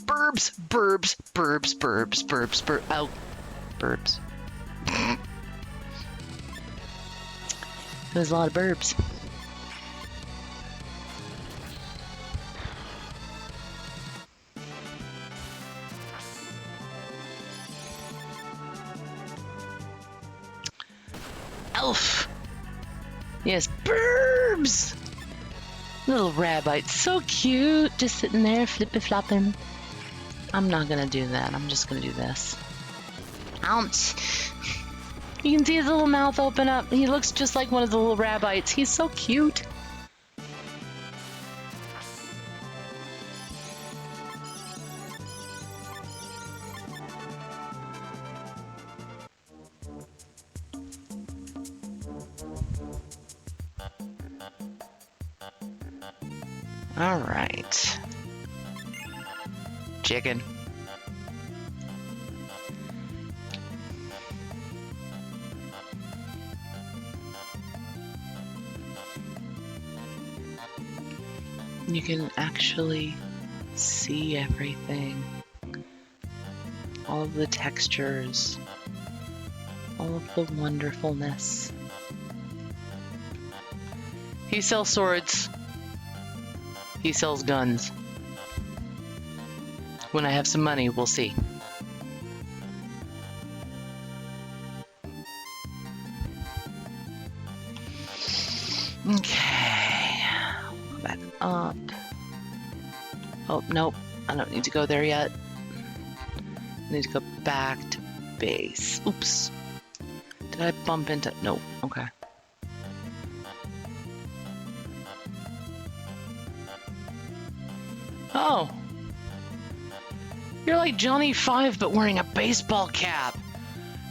Burbs, burbs, burbs, burbs, burbs, burbs. Oh. Burbs. There's a lot of burbs. Elf! Yes, burbs! Little rabbite, so cute, just sitting there flippy-flopping. I'm not gonna do that, I'm just gonna do this. Ouch! You can see his little mouth open up. He looks just like one of the little rabbites. He's so cute. All right. Chicken. You can actually see everything. All of the textures. All of the wonderfulness. He sells swords. He sells guns. When I have some money, we'll see. Okay. Go back up. Oh, nope. I don't need to go there yet. I need to go back to base. Oops. Did I bump into... No. Okay. Oh. You're like Johnny Five, but wearing a baseball cap.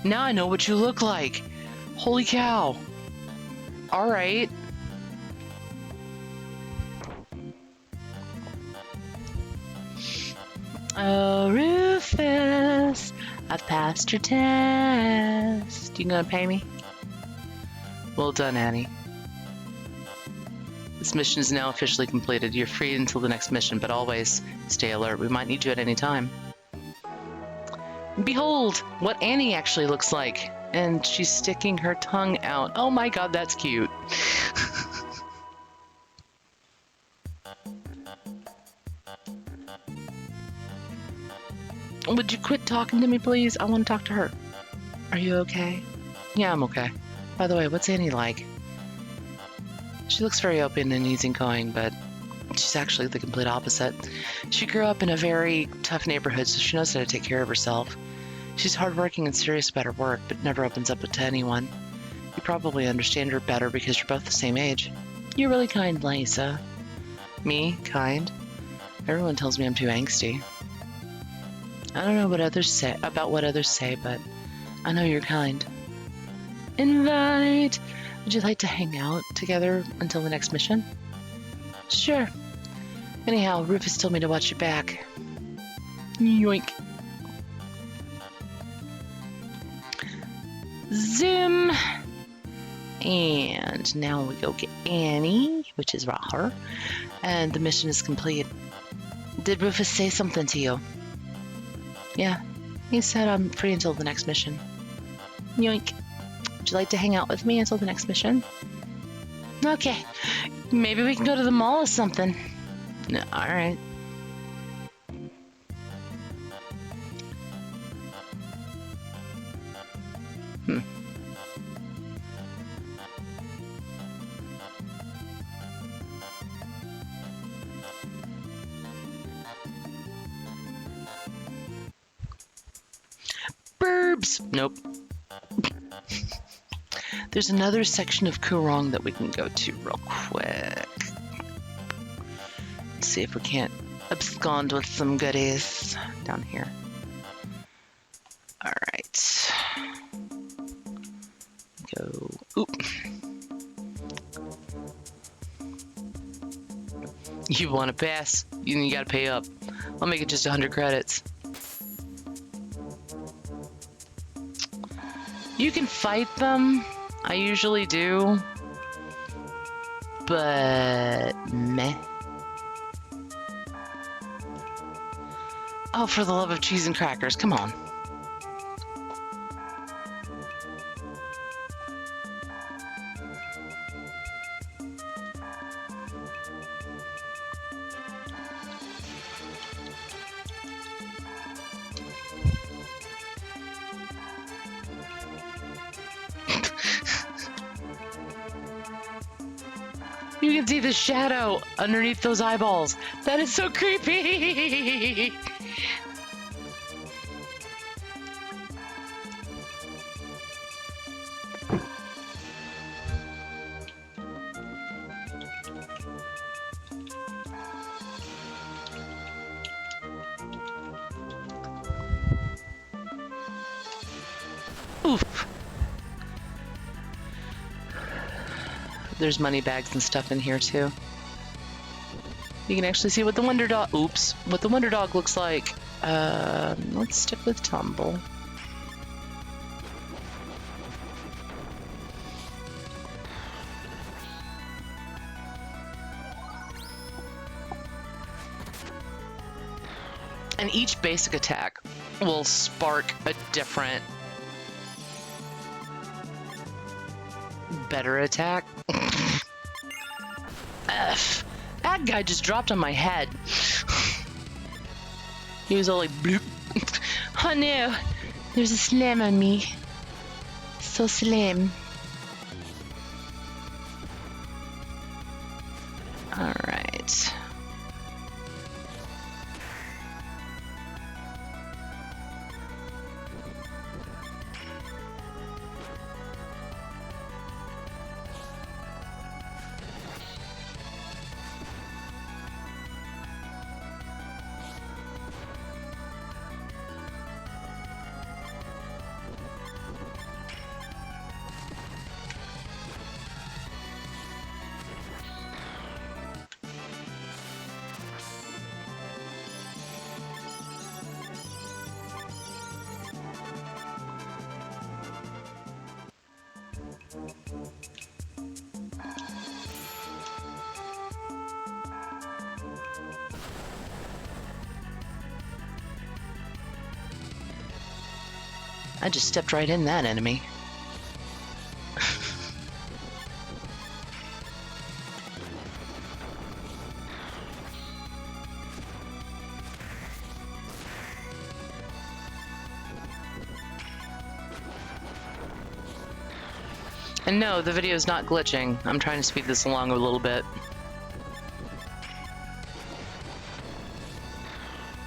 Now I know what you look like. Holy cow. All right. Oh, Rufus, I've passed your test. You gonna pay me? Well done, Annie. This mission is now officially completed. You're free until the next mission, but always stay alert. We might need you at any time. Behold what Annie actually looks like. And she's sticking her tongue out. Oh my god, that's cute. Would you quit talking to me, please? I want to talk to her. Are you okay? Yeah, I'm okay. By the way, what's Annie like? She looks very open and easygoing, but she's actually the complete opposite. She grew up in a very tough neighborhood, so she knows how to take care of herself. She's hardworking and serious about her work, but never opens up to anyone. You probably understand her better because you're both the same age. You're really kind, Lisa. Me? Kind? Everyone tells me I'm too angsty. I don't know what others say about what others say, but I know you're kind. Invite! Would you like to hang out together until the next mission? Sure. Anyhow, Rufus told me to watch your back. Yoink. Zoom. And now we go get Annie, which is her. And the mission is complete. Did Rufus say something to you? Yeah, he said I'm free until the next mission. Yoink. Would you like to hang out with me until the next mission? Okay. Maybe we can go to the mall or something. No, all right. Burbs! Nope. There's another section of Kurong that we can go to real quick. Let's see if we can't abscond with some goodies down here. All right. Go. Oop. You want to pass? You gotta pay up. I'll make it just 100 credits. You can fight them. I usually do. But meh. Oh, for the love of cheese and crackers, come on. You can see the shadow underneath those eyeballs. That is so creepy. Oof. There's money bags and stuff in here too. You can actually see what the Wonder Dog. Oops, what the Wonder Dog looks like. Let's stick with Tumble. And each basic attack will spark a different, better attack. F. That guy just dropped on my head. He was all like, bloop. Oh no, there's a slam on me. So slim. All right. I just stepped right in that enemy. And no, the video is not glitching. I'm trying to speed this along a little bit.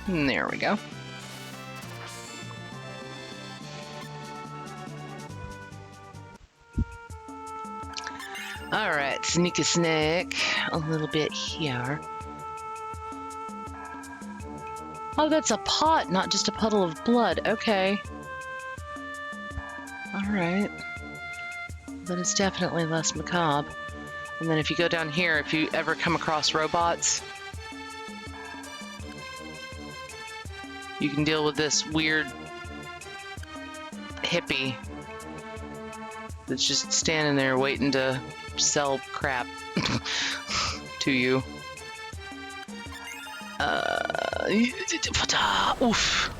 And there we go. Alright, sneak a snack a little bit here. Oh, that's a pot, not just a puddle of blood. Okay. Alright. That is definitely less macabre. And then if you go down here, if you ever come across robots, you can deal with this weird hippie that's just standing there waiting to sell crap to you. Oof.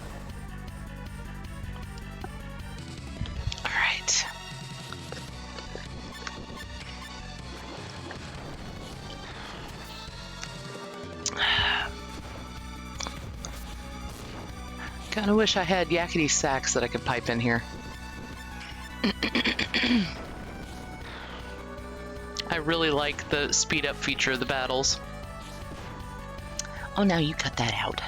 kind of wish I had yakety sax that I could pipe in here. I really like the speed up feature of the battles. Oh, now you cut that out.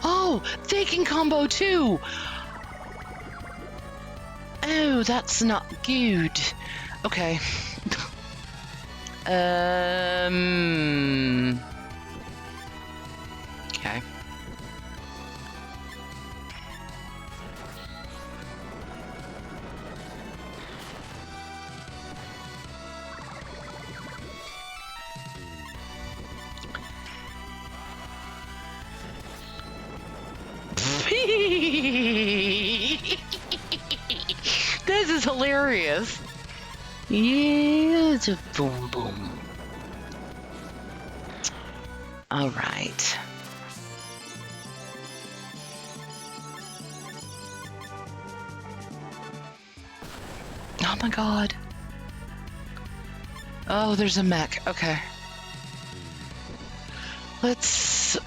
Oh, they can combo too. Oh, that's not good. Okay. Okay. This is hilarious. Yeah, it's a boom boom. All right. Oh my god. Oh, there's a mech. Okay. Let's...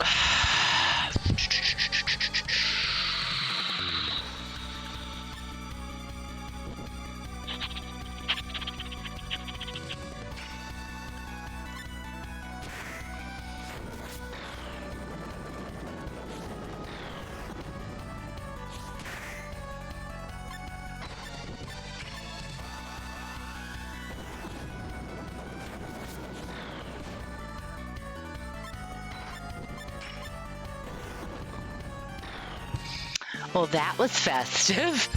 Well, that was festive.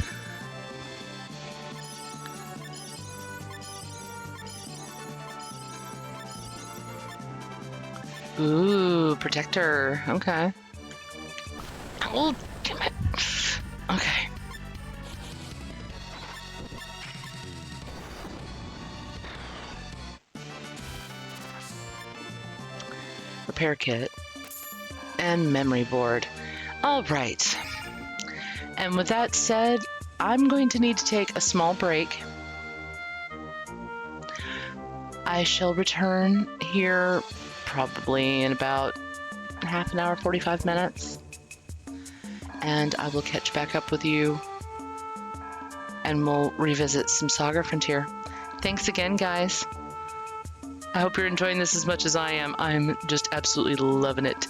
Ooh, protector. Okay. Oh, damn it. Okay. Repair kit. And memory board. All right. And with that said, I'm going to need to take a small break. I shall return here probably in about half an hour, 45 minutes. And I will catch back up with you and we'll revisit some SaGa Frontier. Thanks again, guys. I hope you're enjoying this as much as I am. I'm just absolutely loving it.